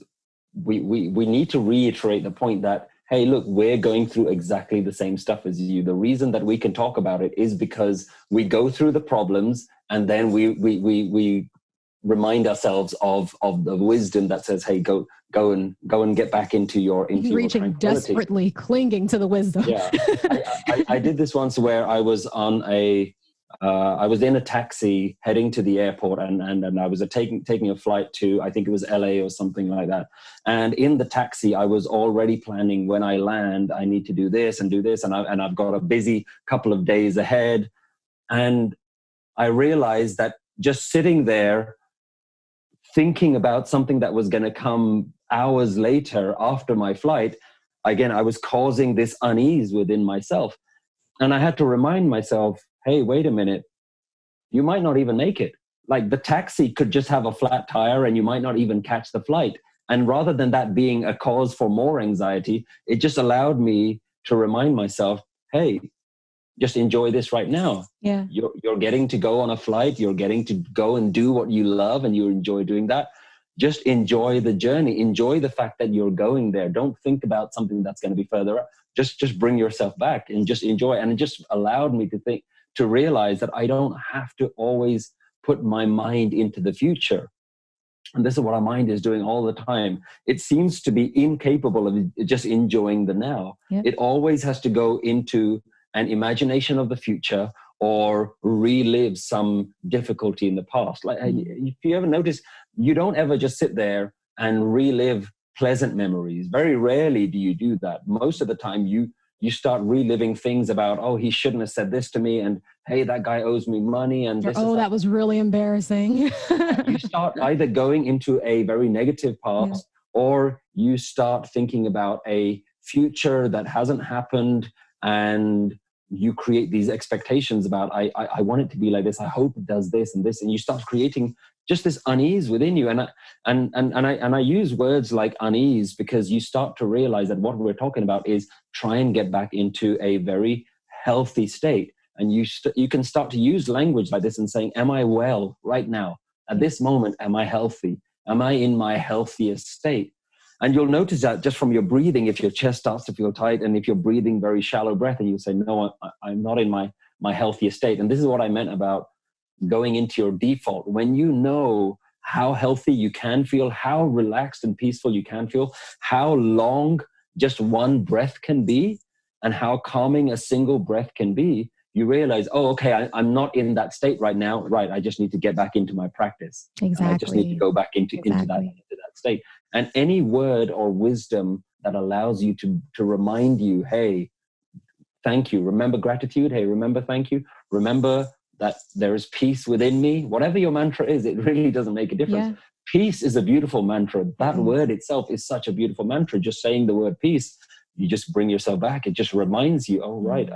we need to reiterate the point that, hey, look, we're going through exactly the same stuff as you. The reason that we can talk about it is because we go through the problems and then we remind ourselves of the wisdom that says, hey, go and get back into your reaching desperately clinging to the wisdom. Yeah, I did this once where I was on I was in a taxi heading to the airport and I was taking a flight to, I think it was LA or something like that. And in the taxi, I was already planning when I land, I need to do this and do this. And I've got a busy couple of days ahead. And I realized that just sitting there thinking about something that was going to come hours later after my flight, again, I was causing this unease within myself. And I had to remind myself, hey, wait a minute, you might not even make it. Like the taxi could just have a flat tire and you might not even catch the flight. And rather than that being a cause for more anxiety, it just allowed me to remind myself, hey, just enjoy this right now. Yeah. You're getting to go on a flight. You're getting to go and do what you love and you enjoy doing that. Just enjoy the journey. Enjoy the fact that you're going there. Don't think about something that's going to be further up. Just bring yourself back and just enjoy. And it just allowed me to realize that I don't have to always put my mind into the future. And this is what our mind is doing all the time. It seems to be incapable of just enjoying the now. Yep. It always has to go into an imagination of the future or relive some difficulty in the past. Like if you ever notice, you don't ever just sit there and relive pleasant memories. Very rarely do you do that. Most of the time you start reliving things about, oh, he shouldn't have said this to me, and hey, that guy owes me money, and this that was really embarrassing. You start either going into a very negative past, or you start thinking about a future that hasn't happened, and you create these expectations about, I want it to be like this, I hope it does this and this, and you start creating just this unease within you. And I use words like unease because you start to realize that what we're talking about is try and get back into a very healthy state. And you can start to use language like this and saying, am I well right now? At this moment, am I healthy? Am I in my healthiest state? And you'll notice that just from your breathing, if your chest starts to feel tight and if you're breathing very shallow breath and you say, no, I'm not in my healthiest state. And this is what I meant about going into your default. When you know how healthy you can feel, how relaxed and peaceful you can feel, how long just one breath can be, and how calming a single breath can be, you realize, oh, okay, I'm not in that state right now. Right, I just need to get back into my practice. Exactly. And I just need to go back into that state. And any word or wisdom that allows you to remind you, hey, thank you. Remember gratitude. Hey, remember thank you. Remember that there is peace within me. Whatever your mantra is, it really doesn't make a difference. Yeah. Peace is a beautiful mantra. That word itself is such a beautiful mantra. Just saying the word peace, you just bring yourself back. It just reminds you, oh, right,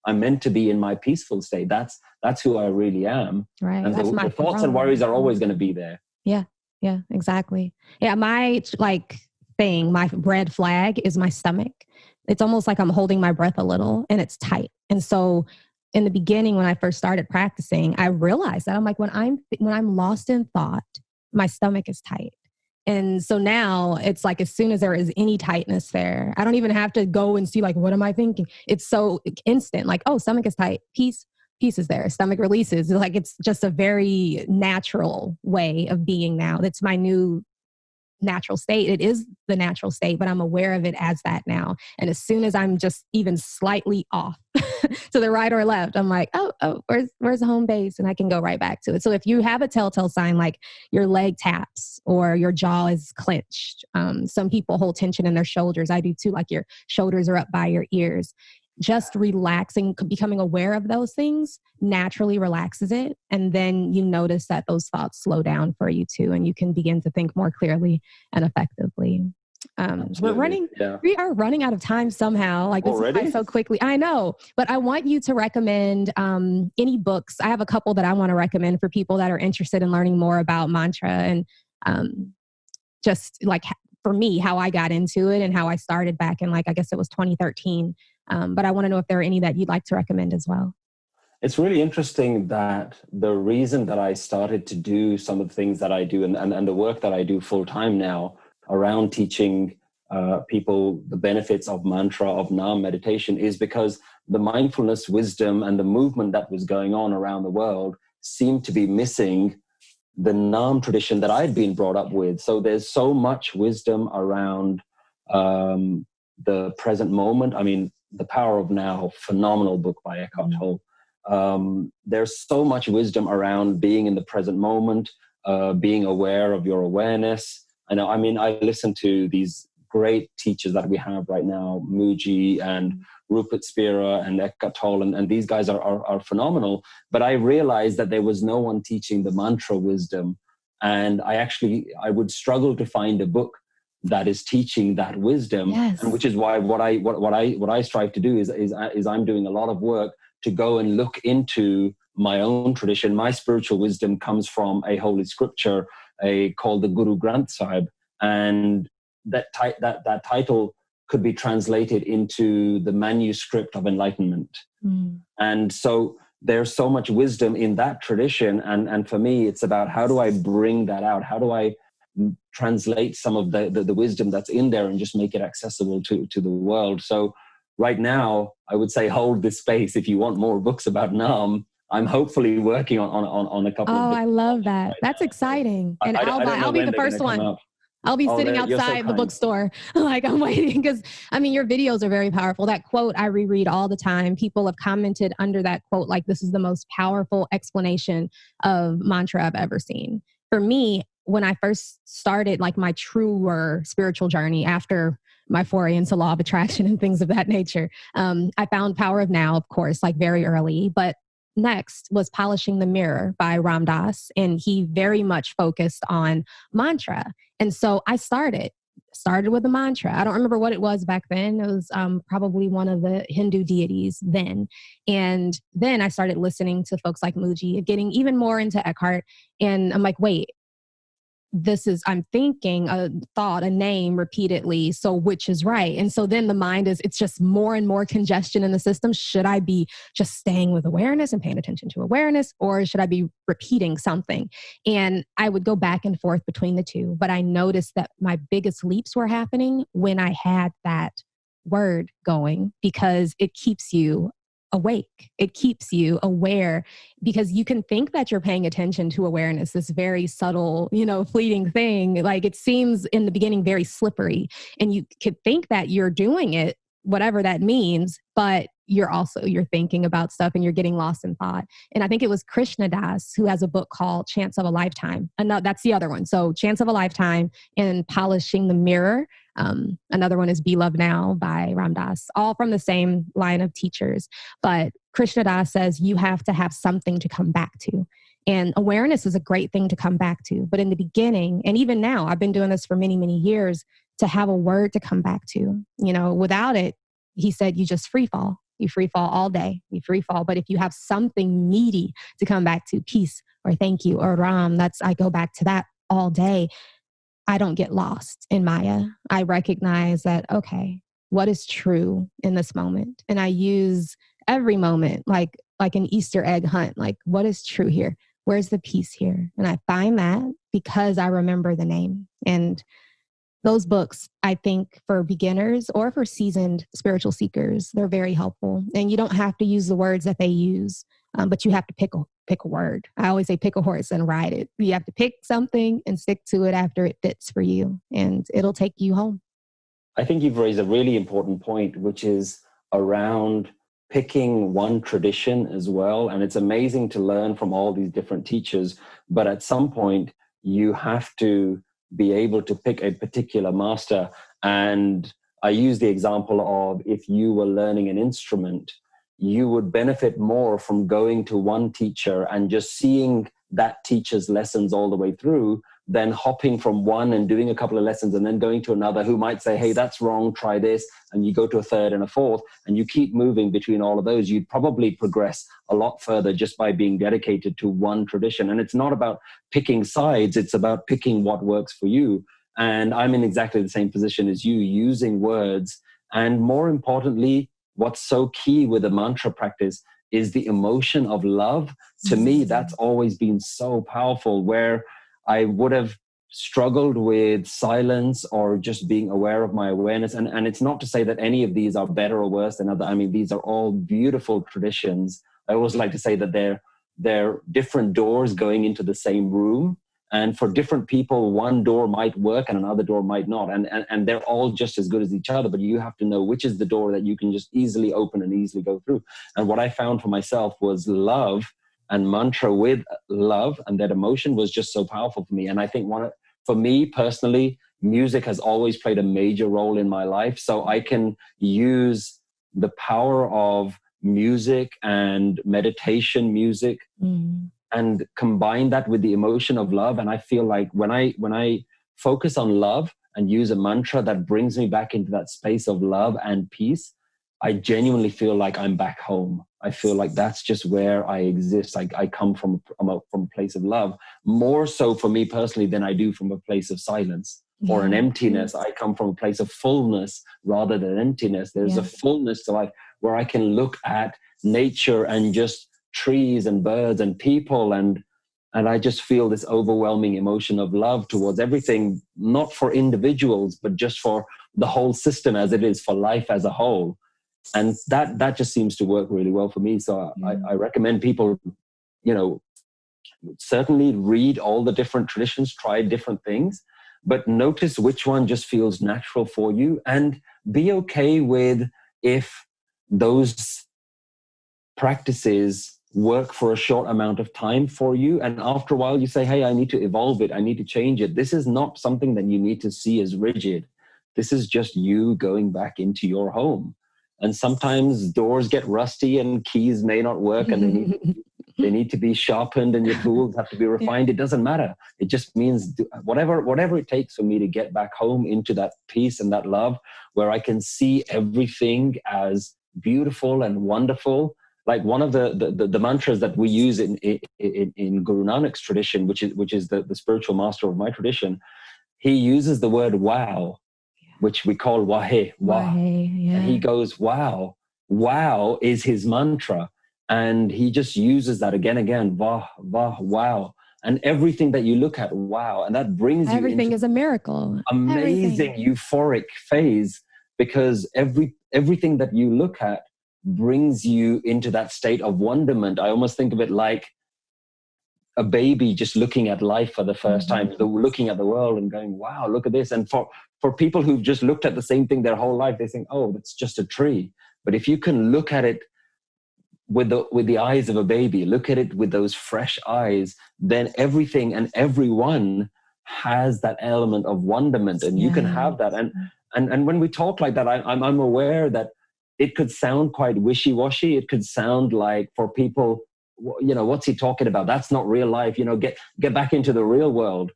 I'm meant to be in my peaceful state. That's who I really am. Right. And the thoughts and worries are always going to be there. Yeah. Yeah, exactly. Yeah. My my red flag is my stomach. It's almost like I'm holding my breath a little and it's tight. And so in the beginning, when I first started practicing, I realized that I'm like, when I'm lost in thought, my stomach is tight. And so now it's like, as soon as there is any tightness there, I don't even have to go and see like, what am I thinking? It's so instant, like, oh, stomach is tight. Peace is there. Stomach releases. Like, it's just a very natural way of being now. That's my new natural state. It is the natural state, but I'm aware of it as that now. And as soon as I'm just even slightly off to the right or left, I'm like, oh, where's the home base? And I can go right back to it. So if you have a telltale sign, like your leg taps or your jaw is clenched, some people hold tension in their shoulders. I do too, like your shoulders are up by your ears. Just relaxing, becoming aware of those things naturally relaxes it. And then you notice that those thoughts slow down for you too. And you can begin to think more clearly and effectively. We are running out of time somehow. Like this is so quickly. I know, but I want you to recommend any books. I have a couple that I want to recommend for people that are interested in learning more about mantra and just like for me, how I got into it and how I started back in I guess it was 2013. But I want to know if there are any that you'd like to recommend as well. It's really interesting that the reason that I started to do some of the things that I do and the work that I do full time now around teaching people the benefits of mantra, of Nam meditation, is because the mindfulness, wisdom, and the movement that was going on around the world seemed to be missing the Nam tradition that I'd been brought up with. So there's so much wisdom around the present moment. I mean, The Power of Now, phenomenal book by Eckhart Tolle. There's so much wisdom around being in the present moment, being aware of your awareness. I listen to these great teachers that we have right now, Muji and Rupert Spira and Eckhart Tolle, and these guys are phenomenal. But I realized that there was no one teaching the mantra wisdom. And I would struggle to find a book that is teaching that wisdom. Yes. And which is why what I strive to do is I'm doing a lot of work to go and look into my own tradition. My spiritual wisdom comes from a holy scripture called the Guru Granth Sahib, and that title could be translated into the manuscript of enlightenment. And so there's so much wisdom in that tradition, and for me it's about how do I bring that out, how do I translate some of the wisdom that's in there and just make it accessible to the world. So right now, I would say hold this space. If you want more books about Nam, I'm hopefully working on a couple of books. I love that. That's exciting. And I'll be the first one. I'll be sitting outside the bookstore. I'm waiting because, your videos are very powerful. That quote I reread all the time. People have commented under that quote, this is the most powerful explanation of mantra I've ever seen. For me, when I first started my truer spiritual journey after my foray into law of attraction and things of that nature, I found Power of Now, of course, very early. But next was Polishing the Mirror by Ram Dass. And he very much focused on mantra. And so I started with a mantra. I don't remember what it was back then. It was probably one of the Hindu deities then. And then I started listening to folks like Muji, getting even more into Eckhart. And I'm like, wait, I'm thinking a thought, a name repeatedly. So which is right? And so then the mind it's just more and more congestion in the system. Should I be just staying with awareness and paying attention to awareness, or should I be repeating something? And I would go back and forth between the two. But I noticed that my biggest leaps were happening when I had that word going, because it keeps you awake. It keeps you aware, because you can think that you're paying attention to awareness, this very subtle, fleeting thing. It seems in the beginning very slippery, and you could think that you're doing it, whatever that means, but you're thinking about stuff and you're getting lost in thought. And I think it was Krishna Das who has a book called Chance of a Lifetime. And that's the other one. So Chance of a Lifetime and Polishing the Mirror. Another one is Be Love Now by Ram Dass, all from the same line of teachers. But Krishna Das says you have to have something to come back to. And awareness is a great thing to come back to. But in the beginning, and even now, I've been doing this for many, many years, to have a word to come back to. Without it, he said, you just free fall. You free fall all day. You free fall. But if you have something meaty to come back to, peace or thank you or Ram, I go back to that all day. I don't get lost in Maya. I recognize that, okay, what is true in this moment? And I use every moment like an Easter egg hunt. What is true here? Where's the peace here? And I find that because I remember the name. And those books, I think for beginners or for seasoned spiritual seekers, they're very helpful. And you don't have to use the words that they use, but you have to pick pick a word. I always say pick a horse and ride it. You have to pick something and stick to it after it fits for you, and it'll take you home. I think you've raised a really important point, which is around picking one tradition as well. And it's amazing to learn from all these different teachers. But at some point, you have to be able to pick a particular master. And I use the example of if you were learning an instrument, you would benefit more from going to one teacher and just seeing that teacher's lessons all the way through than hopping from one and doing a couple of lessons and then going to another who might say, hey, that's wrong, try this. And you go to a third and a fourth, and you keep moving between all of those. You'd probably progress a lot further just by being dedicated to one tradition. And it's not about picking sides. It's about picking what works for you. And I'm in exactly the same position as you, using words. And more importantly, what's so key with the mantra practice is the emotion of love. To me, that's always been so powerful, where I would have struggled with silence or just being aware of my awareness. And it's not to say that any of these are better or worse than other. I mean, these are all beautiful traditions. I always like to say that they're different doors going into the same room. And for different people, one door might work and another door might not. And they're all just as good as each other, but you have to know which is the door that you can just easily open and easily go through. And what I found for myself was love and mantra with love, and that emotion was just so powerful for me. And I think for me personally, music has always played a major role in my life. So I can use the power of music and meditation music and combine that with the emotion of love. And I feel like when I focus on love and use a mantra that brings me back into that space of love and peace, I genuinely feel like I'm back home. I feel like that's just where I exist. I come from a place of love, more so for me personally than I do from a place of silence or an emptiness. I come from a place of fullness rather than emptiness. There's a fullness to life where I can look at nature and just trees and birds and people, and I just feel this overwhelming emotion of love towards everything, not for individuals, but just for the whole system as it is, for life as a whole. And that just seems to work really well for me. So I recommend people, certainly read all the different traditions, try different things, but notice which one just feels natural for you, and be okay with if those practices work for a short amount of time for you. And after a while you say, hey, I need to evolve it. I need to change it. This is not something that you need to see as rigid. This is just you going back into your home. And sometimes doors get rusty and keys may not work and they need to be sharpened and your tools have to be refined. It doesn't matter. It just means whatever it takes for me to get back home into that peace and that love where I can see everything as beautiful and wonderful. Like one of the mantras that we use in Guru Nanak's tradition, which is the spiritual master of my tradition, he uses the word wow, which we call wahe, wah. And he goes, wow. Wow is his mantra. And he just uses that again, vah, vah, wow. And everything that you look at, wow. And that brings you everything is a miracle. Amazing euphoric phase, because everything that you look at brings you into that state of wonderment. I almost think of it like a baby just looking at life for the first time, looking at the world and going, wow, look at this. And for people who've just looked at the same thing their whole life, they think, oh, that's just a tree. But if you can look at it with the eyes of a baby, look at it with those fresh eyes, then everything and everyone has that element of wonderment, and you can have that. And when we talk like that, I'm aware that it could sound quite wishy-washy. It could sound like, for people, what's he talking about? That's not real life. Get back into the real world.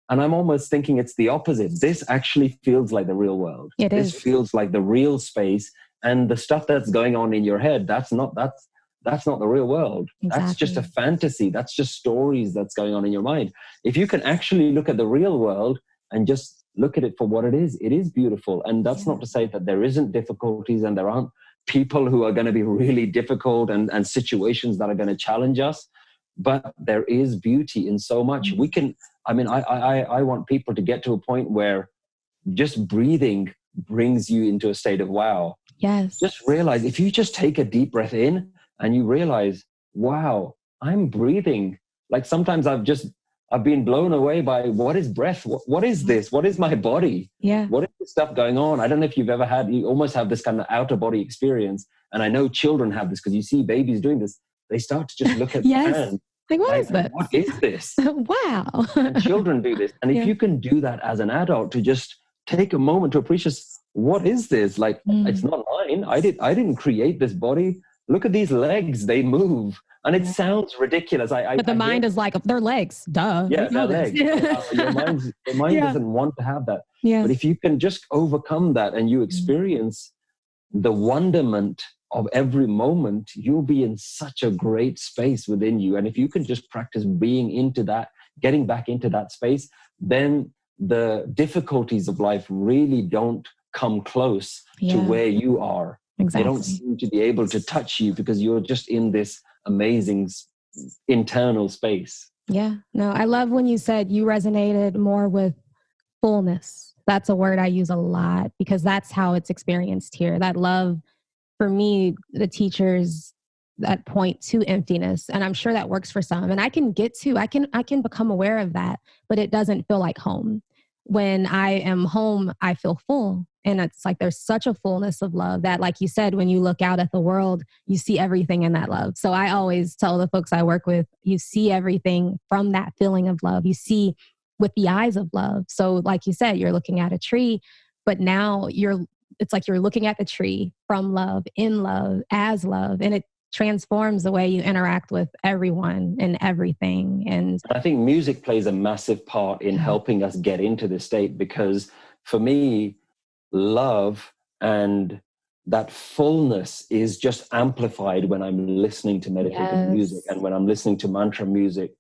And I'm almost thinking it's the opposite. This actually feels like the real world. This feels like the real space, and the stuff that's going on in your head, that's not the real world. Exactly. That's just a fantasy. That's just stories that's going on in your mind. If you can actually look at the real world and just look at it for what it is beautiful. And that's not to say that there isn't difficulties and there aren't people who are going to be really difficult and situations that are going to challenge us. But there is beauty in so much. I want people to get to a point where just breathing brings you into a state of wow. Yes. Just realize, if you just take a deep breath in and you realize, wow, I'm breathing. Like sometimes I've been blown away by what is breath? What is this? What is my body? Yeah. What is this stuff going on? I don't know if you've ever you almost have this kind of outer body experience. And I know children have this because you see babies doing this. They start to just look at the hand. Like, what is this? What is this? Wow. And children do this. And if you can do that as an adult, to just take a moment to appreciate, what is this? Like, it's not mine. I didn't create this body. Look at these legs. They move. And it sounds ridiculous. But the mind is like, they're legs. Duh. Yeah, they're legs. Your mind doesn't want to have that. Yeah. But if you can just overcome that and you experience the wonderment of every moment, you'll be in such a great space within you. And if you can just practice being into that, getting back into that space, then the difficulties of life really don't come close to where you are. Exactly. They don't seem to be able to touch you because you're just in this amazing internal space. Yeah. No, I love when you said you resonated more with fullness. That's a word I use a lot because that's how it's experienced here. That love, for me, the teachers that point to emptiness, and I'm sure that works for some. And I can become aware of that, but it doesn't feel like home. When I am home, I feel full. And it's like there's such a fullness of love that, like you said, when you look out at the world, you see everything in that love. So I always tell the folks I work with, you see everything from that feeling of love. You see with the eyes of love. So like you said, you're looking at a tree, but now it's like you're looking at the tree from love, in love, as love. And it transforms the way you interact with everyone and everything. And I think music plays a massive part in helping us get into this state, because for me, love and that fullness is just amplified when I'm listening to meditative music and when I'm listening to mantra music.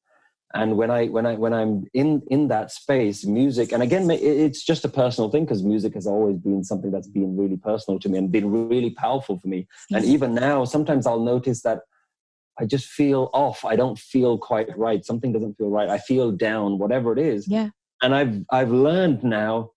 And when I'm in that space, music, and again, it's just a personal thing because music has always been something that's been really personal to me and been really powerful for me. And even now, sometimes I'll notice that I just feel off. I don't feel quite right. Something doesn't feel right. I feel down, whatever it is. Yeah. And I've learned now,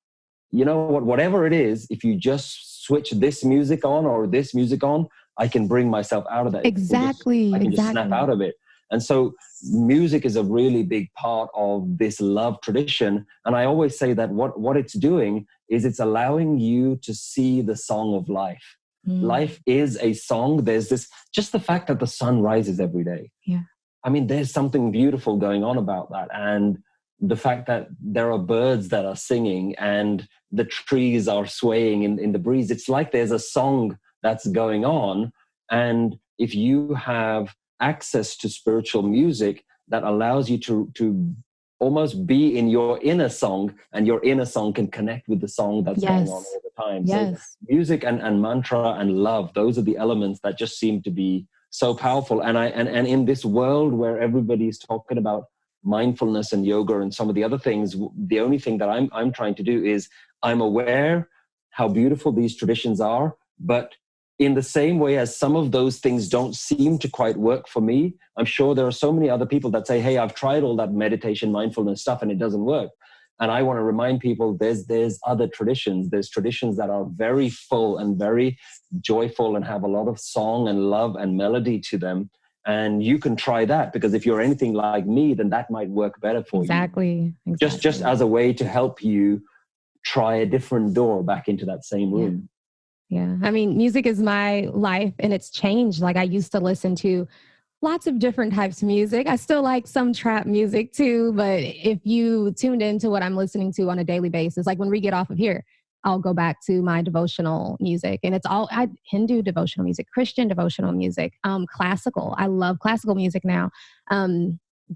you know what, whatever it is, if you just switch this music on or this music on, I can bring myself out of that. Exactly. I can just snap out of it. And so music is a really big part of this love tradition. And I always say that what it's doing is it's allowing you to see the song of life. Life is a song. There's just the fact that the sun rises every day. Yeah. I mean, there's something beautiful going on about that. And the fact that there are birds that are singing and the trees are swaying in the breeze. It's like there's a song that's going on. And if you have access to spiritual music that allows you to almost be in your inner song, and your inner song can connect with the song that's going on all the time. So music and mantra and love, those are the elements that just seem to be so powerful. And in this world where everybody's talking about mindfulness and yoga and some of the other things, the only thing that I'm trying to do is I'm aware how beautiful these traditions are, but in the same way as some of those things don't seem to quite work for me, I'm sure there are so many other people that say, hey, I've tried all that meditation, mindfulness stuff, and it doesn't work. And I want to remind people there's other traditions. There's traditions that are very full and very joyful and have a lot of song and love and melody to them. And you can try that, because if you're anything like me, then that might work better for you. Exactly. Just as a way to help you try a different door back into that same room. Yeah. I mean, music is my life and it's changed. Like I used to listen to lots of different types of music. I still like some trap music too, but if you tuned into what I'm listening to on a daily basis, like when we get off of here, I'll go back to my devotional music, and it's all Hindu devotional music, Christian devotional music, classical. I love classical music now.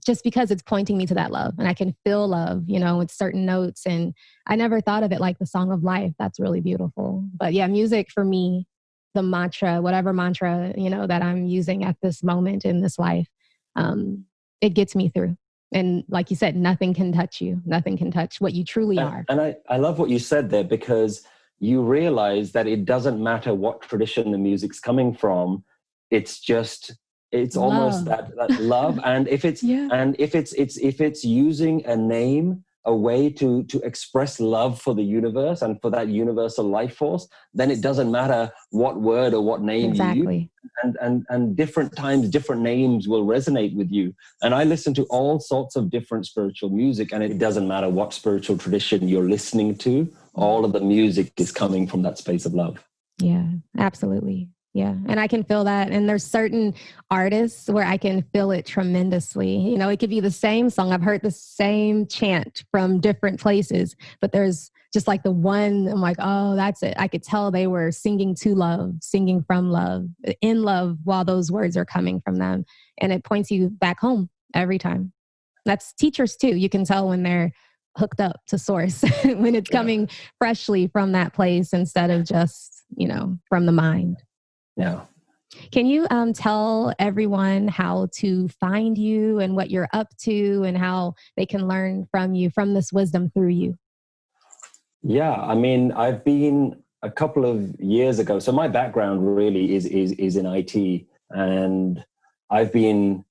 Just because it's pointing me to that love, and I can feel love, with certain notes. And I never thought of it like the song of life. That's really beautiful. But yeah, music for me, the mantra, whatever mantra, that I'm using at this moment in this life, it gets me through. And like you said, nothing can touch you. Nothing can touch what you truly are. And I love what you said there, because you realize that it doesn't matter what tradition the music's coming from. It's love. almost that love. And if it's using a name a way to express love for the universe and for that universal life force, then it doesn't matter what word or what name you use. Exactly. And different times, different names will resonate with you. And I listen to all sorts of different spiritual music, and it doesn't matter what spiritual tradition you're listening to. All of the music is coming from that space of love. Yeah, absolutely. Yeah. And I can feel that. And there's certain artists where I can feel it tremendously. You know, it could be the same song. I've heard the same chant from different places, but there's just like the one, I'm like, oh, that's it. I could tell they were singing to love, singing from love, in love while those words are coming from them. And it points you back home every time. That's teachers too. You can tell when they're hooked up to source, when it's coming freshly from that place instead of just, you know, from the mind. Yeah. Can you tell everyone how to find you and what you're up to and how they can learn from you, from this wisdom through you? Yeah, I mean, I've been a couple of years ago. So my background really is in IT, and I've been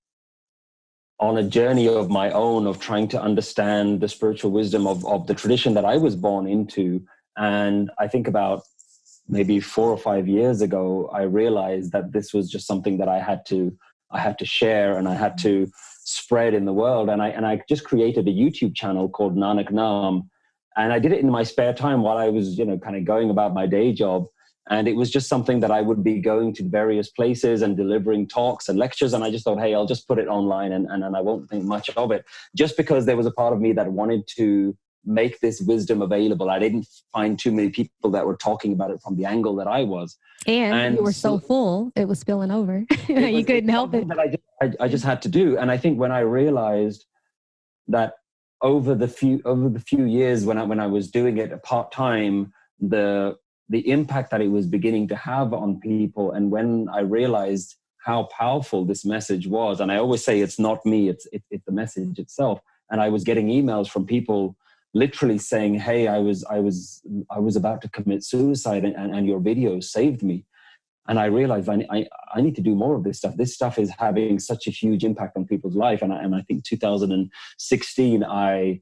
on a journey of my own of trying to understand the spiritual wisdom of the tradition that I was born into. And I think about maybe 4 or 5 years ago, I realized that this was just something that I had to share and I had to spread in the world. And I just created a YouTube channel called Nanak Naam. And I did it in my spare time while I was, kind of going about my day job. And it was just something that I would be going to various places and delivering talks and lectures. And I just thought, hey, I'll just put it online and I won't think much of it. Just because there was a part of me that wanted to make this wisdom available. I didn't find too many people that were talking about it from the angle that I was. And you were so full, it was spilling over. You couldn't help it. That I just had to do. And I think when I realized that over the few years when I was doing it part-time, the impact that it was beginning to have on people, and when I realized how powerful this message was, and I always say it's not me, it's the message itself. And I was getting emails from people literally saying, hey, I was about to commit suicide and your video saved me. And I realized I need to do more of this stuff. This stuff is having such a huge impact on people's life. And I think 2016, I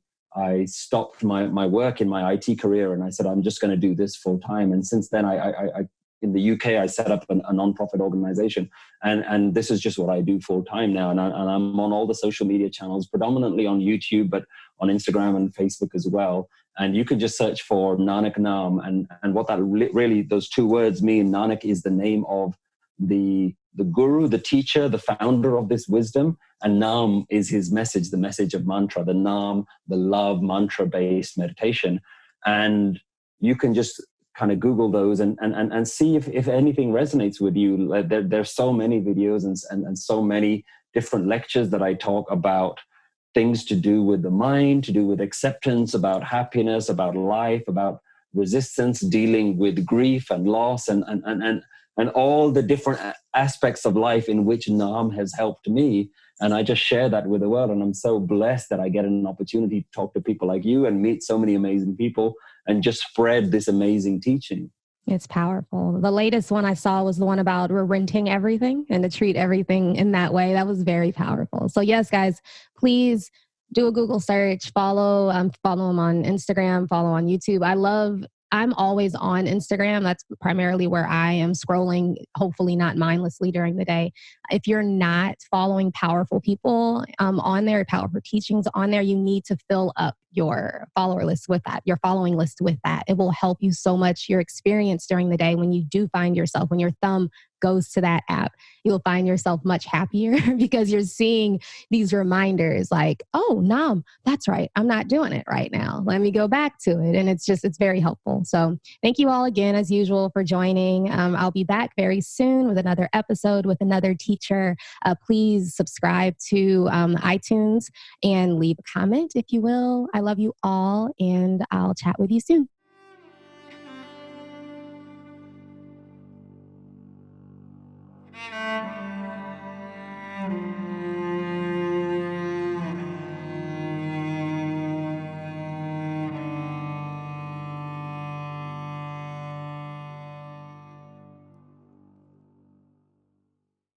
stopped my work in my IT career and I said, I'm just going to do this full time. And since then, I in the UK, I set up a non-profit organization. And this is just what I do full time now. And I'm on all the social media channels, predominantly on YouTube, but on Instagram and Facebook as well. And you can just search for Nanak Naam. And what that really, those two words mean, Nanak is the name of the guru, the teacher, the founder of this wisdom. And Naam is his message, the message of mantra, the Naam, the love mantra-based meditation. And you can just kind of Google those and see if anything resonates with you. There's so many videos and so many different lectures that I talk about things to do with the mind, to do with acceptance, about happiness, about life, about resistance, dealing with grief and loss, and all the different aspects of life in which Naam has helped me. And I just share that with the world. And I'm so blessed that I get an opportunity to talk to people like you and meet so many amazing people and just spread this amazing teaching. It's powerful. The latest one I saw was the one about we're renting everything and to treat everything in that way. That was very powerful. So yes, guys, please do a Google search, follow him on Instagram, follow on YouTube. I'm always on Instagram. That's primarily where I am scrolling, hopefully not mindlessly during the day. If you're not following powerful people on there, powerful teachings on there, you need to fill up your follower list with that, your following list with that. It will help you so much. Your experience during the day, when you do find yourself, when your thumb goes to that app, you'll find yourself much happier because you're seeing these reminders like, oh, Naam, that's right. I'm not doing it right now. Let me go back to it. And it's very helpful. So thank you all again, as usual, for joining. I'll be back very soon with another episode with another teacher. Please subscribe to iTunes and leave a comment if you will. I love you all and I'll chat with you soon.